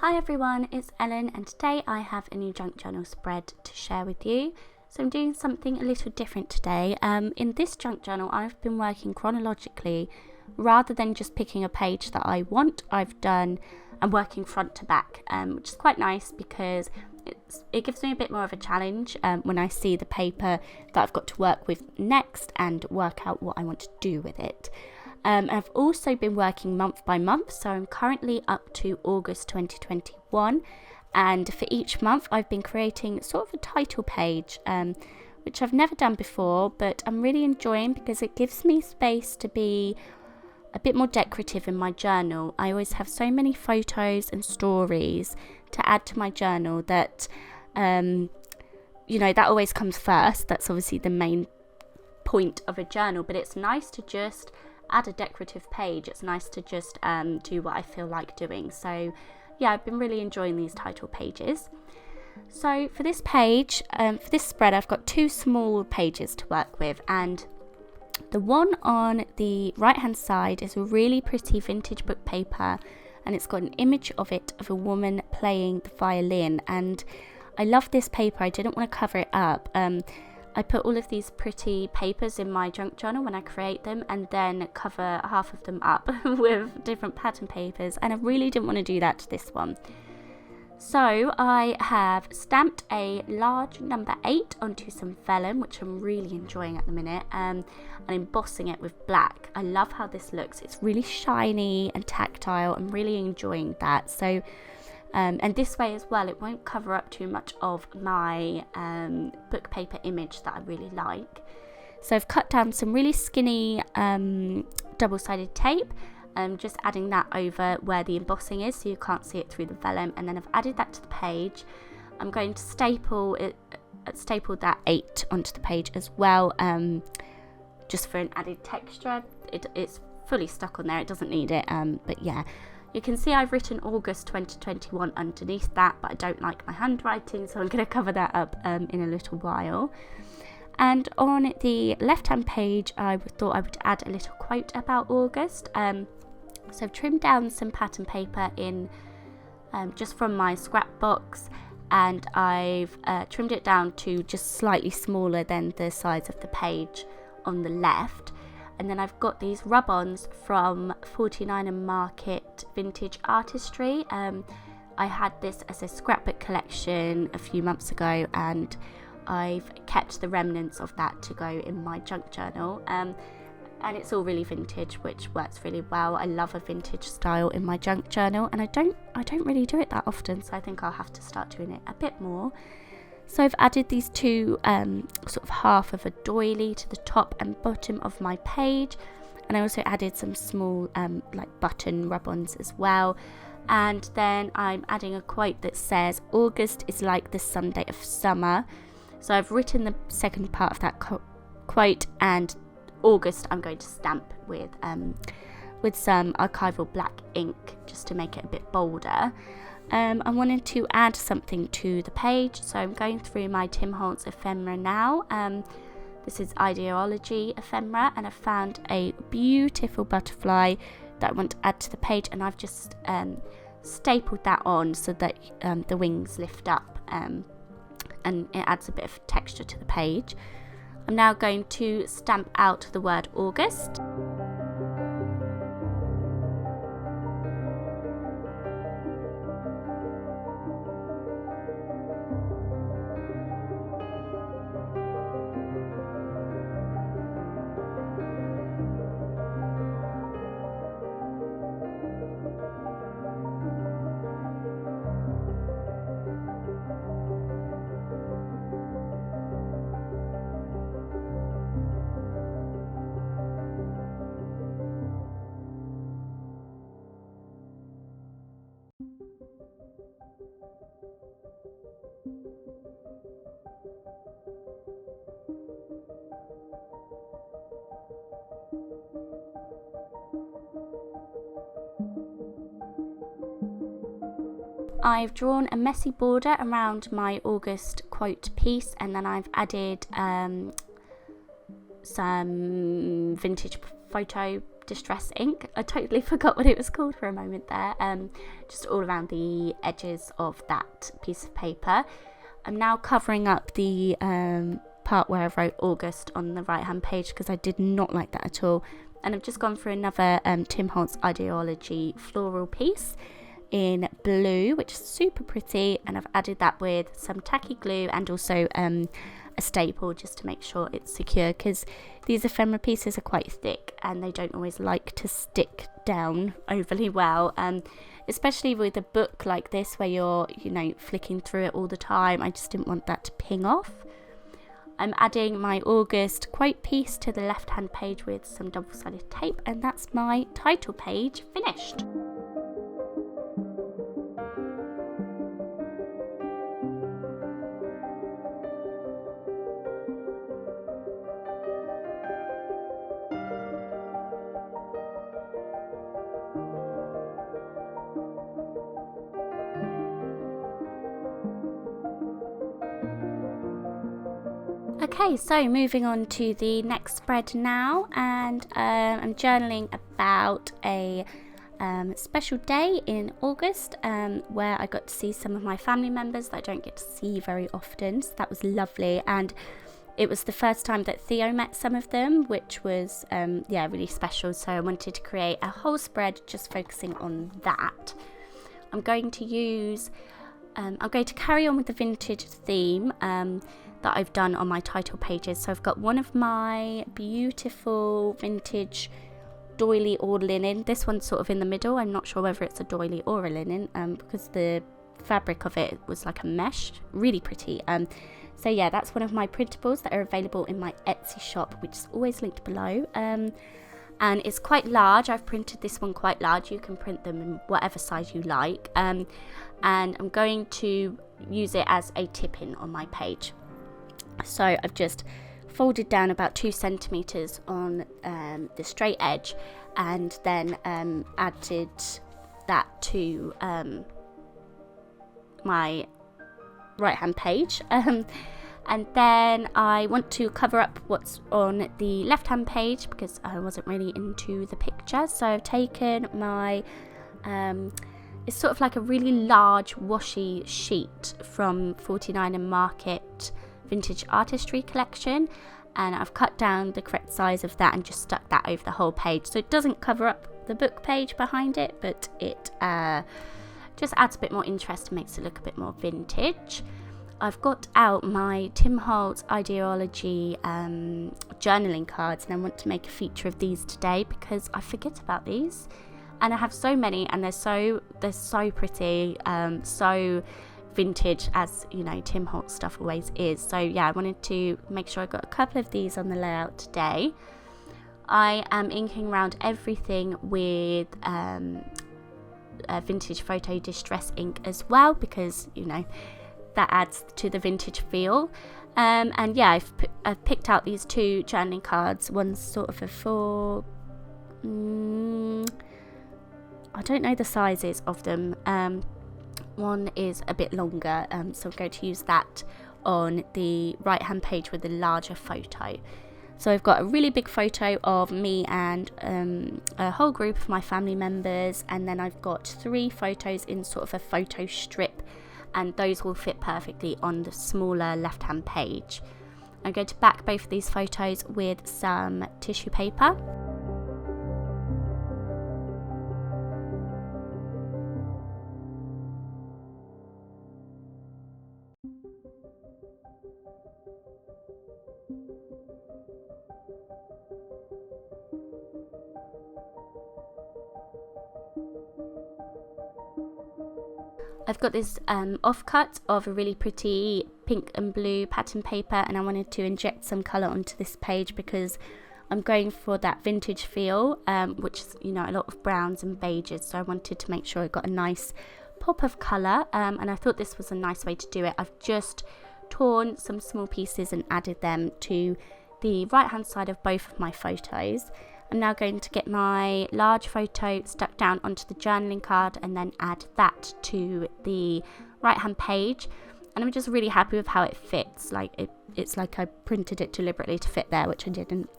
Hi everyone, it's Ellen and today I have a new junk journal spread to share with you. So I'm doing something a little different today. In this junk journal I've been working chronologically rather than just picking a page that I want. I'm working front to back, which is quite nice because it gives me a bit more of a challenge when I see the paper that I've got to work with next and work out what I want to do with it. I've also been working month by month, so I'm currently up to August 2021, and for each month I've been creating sort of a title page, which I've never done before, but I'm really enjoying because it gives me space to be a bit more decorative in my journal. I always have so many photos and stories to add to my journal that, that always comes first. That's obviously the main point of a journal, but it's nice to just add a decorative page. It's nice to just do what I feel like doing. So yeah, I've been really enjoying these title pages. So for this page, for this spread, I've got two small pages to work with, and the one on the right hand side is a really pretty vintage book paper, and it's got an image of a woman playing the violin, and I love this paper. I didn't want to cover it up. I put all of these pretty papers in my junk journal when I create them, and then cover half of them up with different pattern papers, and I really didn't want to do that to this one. So I have stamped a large number 8 onto some vellum, which I'm really enjoying at the minute, and embossing it with black. I love how this looks. It's really shiny and tactile. I'm really enjoying that. So and this way as well, it won't cover up too much of my book paper image that I really like. So I've cut down some really skinny double-sided tape, just adding that over where the embossing is so you can't see it through the vellum, and then I've added that to the page. I'm going to staple that 8 onto the page as well, just for an added texture. It's fully stuck on there, it doesn't need it, but yeah. You can see I've written August 2021 underneath that, but I don't like my handwriting, so I'm going to cover that up in a little while. And on the left-hand page, I thought I would add a little quote about August. So I've trimmed down some pattern paper in just from my scrap box, and I've trimmed it down to just slightly smaller than the size of the page on the left. And then I've got these rub-ons from 49 Market Vintage Artistry. I had this as a scrapbook collection a few months ago, and I've kept the remnants of that to go in my junk journal. And it's all really vintage, which works really well. I love a vintage style in my junk journal, and I don't really do it that often, so I think I'll have to start doing it a bit more. So I've added these two sort of half of a doily to the top and bottom of my page, and I also added some small like button rub-ons as well. And then I'm adding a quote that says, "August is like the Sunday of summer." So I've written the second part of that quote, and August I'm going to stamp with some archival black ink just to make it a bit bolder. I wanted to add something to the page, so I'm going through my Tim Holtz ephemera now. This is Ideology ephemera, and I found a beautiful butterfly that I want to add to the page, and I've just stapled that on so that the wings lift up, and it adds a bit of texture to the page. I'm now going to stamp out the word August. I've drawn a messy border around my August quote piece, and then I've added some vintage photo distress ink. I totally forgot what it was called for a moment there. Just all around the edges of that piece of paper. I'm now covering up the part where I wrote August on the right hand page because I did not like that at all. And I've just gone for another Tim Holtz Ideology floral piece in blue, which is super pretty, and I've added that with some tacky glue and also a staple just to make sure it's secure, because these ephemera pieces are quite thick and they don't always like to stick down overly well, especially with a book like this where you're flicking through it all the time. I just didn't want that to ping off. I'm adding my August quote piece to the left hand page with some double-sided tape, and that's my title page finished. Okay, so moving on to the next spread now, and I'm journaling about a special day in August where I got to see some of my family members that I don't get to see very often, so that was lovely, and it was the first time that Theo met some of them, which was really special, so I wanted to create a whole spread just focusing on that. I'm going to carry on with the vintage theme that I've done on my title pages. So I've got one of my beautiful vintage doily or linen. This one's sort of in the middle. I'm not sure whether it's a doily or a linen because the fabric of it was like a mesh. Really pretty. So yeah, that's one of my printables that are available in my Etsy shop, which is always linked below. And it's quite large. I've printed this one quite large. You can print them in whatever size you like. And I'm going to use it as a tip-in on my page. So I've just folded down about 2 centimeters on the straight edge, and then added that to my right hand page, and then I want to cover up what's on the left hand page because I wasn't really into the picture. So I've taken my it's sort of like a really large washi sheet from 49 and Market Vintage Artistry collection, and I've cut down the correct size of that and just stuck that over the whole page, so it doesn't cover up the book page behind it, but it just adds a bit more interest and makes it look a bit more vintage. I've got out my Tim Holtz Ideology journaling cards, and I want to make a feature of these today because I forget about these, and I have so many, and they're so pretty, so vintage, as Tim Holtz stuff always is. So yeah, I wanted to make sure I got a couple of these on the layout today. I am inking around everything with vintage photo distress ink as well, because that adds to the vintage feel. And yeah, I've picked out these 2 journaling cards. One's sort of for I don't know the sizes of them. One is a bit longer, so I'm going to use that on the right hand page with a larger photo. So I've got a really big photo of me and a whole group of my family members, and then I've got 3 photos in sort of a photo strip, and those will fit perfectly on the smaller left hand page. I'm going to back both of these photos with some tissue paper. I've got this offcut of a really pretty pink and blue pattern paper, and I wanted to inject some colour onto this page because I'm going for that vintage feel, which is a lot of browns and beiges, so I wanted to make sure I got a nice pop of colour, and I thought this was a nice way to do it. I've just torn some small pieces and added them to the right hand side of both of my photos. I'm now going to get my large photo stuck down onto the journaling card and then add that to the right hand page. and I'm just really happy with how it fits. Like it's like I printed it deliberately to fit there, which I didn't.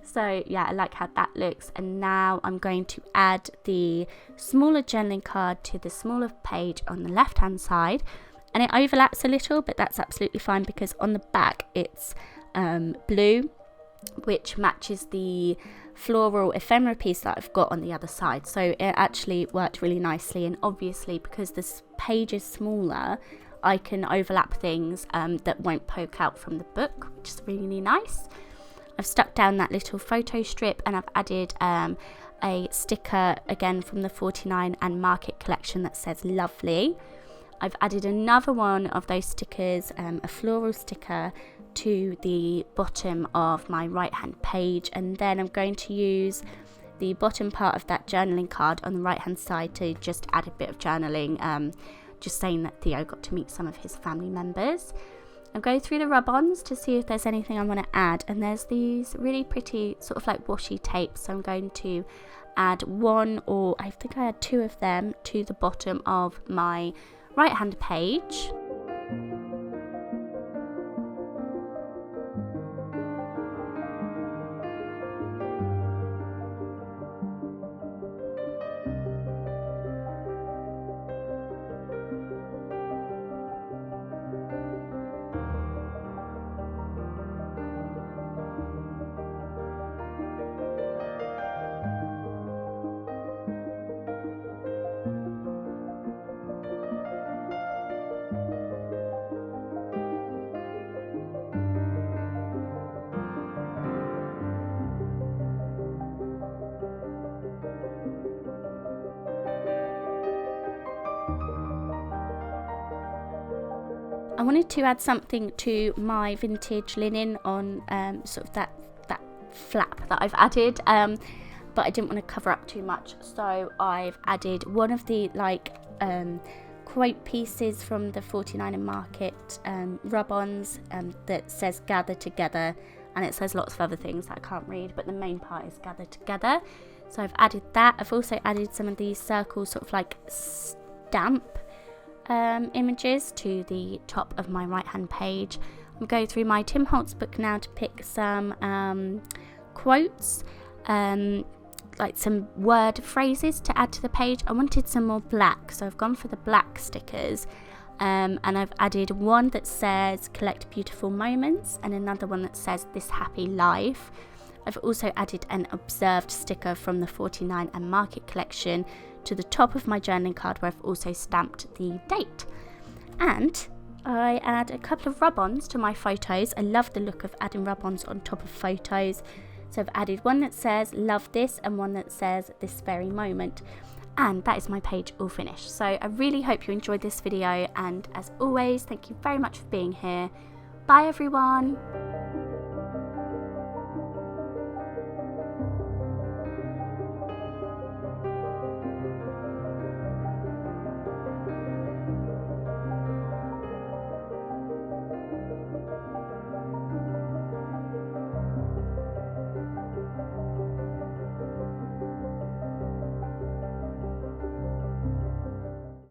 So yeah, I like how that looks. And now I'm going to add the smaller journaling card to the smaller page on the left hand side, and it overlaps a little, but that's absolutely fine because on the back it's blue, which matches the floral ephemera piece that I've got on the other side. So it actually worked really nicely, and obviously because this page is smaller, I can overlap things that won't poke out from the book, which is really nice. I've stuck down that little photo strip, and I've added a sticker again from the 49 and Market collection that says lovely. I've added another one of those stickers, a floral sticker, to the bottom of my right hand page, and then I'm going to use the bottom part of that journaling card on the right hand side to just add a bit of journaling, just saying that Theo got to meet some of his family members. I'm going through the rub-ons to see if there's anything I want to add, and there's these really pretty sort of like washi tapes, so I'm going to add one, or I think I had two of them, to the bottom of my right hand page. I wanted to add something to my vintage linen on sort of that flap that I've added, but I didn't want to cover up too much, so I've added one of the quote pieces from the 49 and Market rub-ons that says gather together, and it says lots of other things that I can't read, but the main part is gather together. So I've added that. I've also added some of these circles, sort of like stamp images, to the top of my right hand page. I'm going through my Tim Holtz book now to pick some quotes, like some word phrases to add to the page. I wanted some more black, so I've gone for the black stickers, and I've added one that says collect beautiful moments and another one that says this happy life. I've also added an observed sticker from the 49 and Market collection to the top of my journaling card, where I've also stamped the date. And I add a couple of rub-ons to my photos. I love the look of adding rub-ons on top of photos. So I've added one that says love this and one that says this very moment. And that is my page all finished. So I really hope you enjoyed this video, and as always, thank you very much for being here. Bye everyone.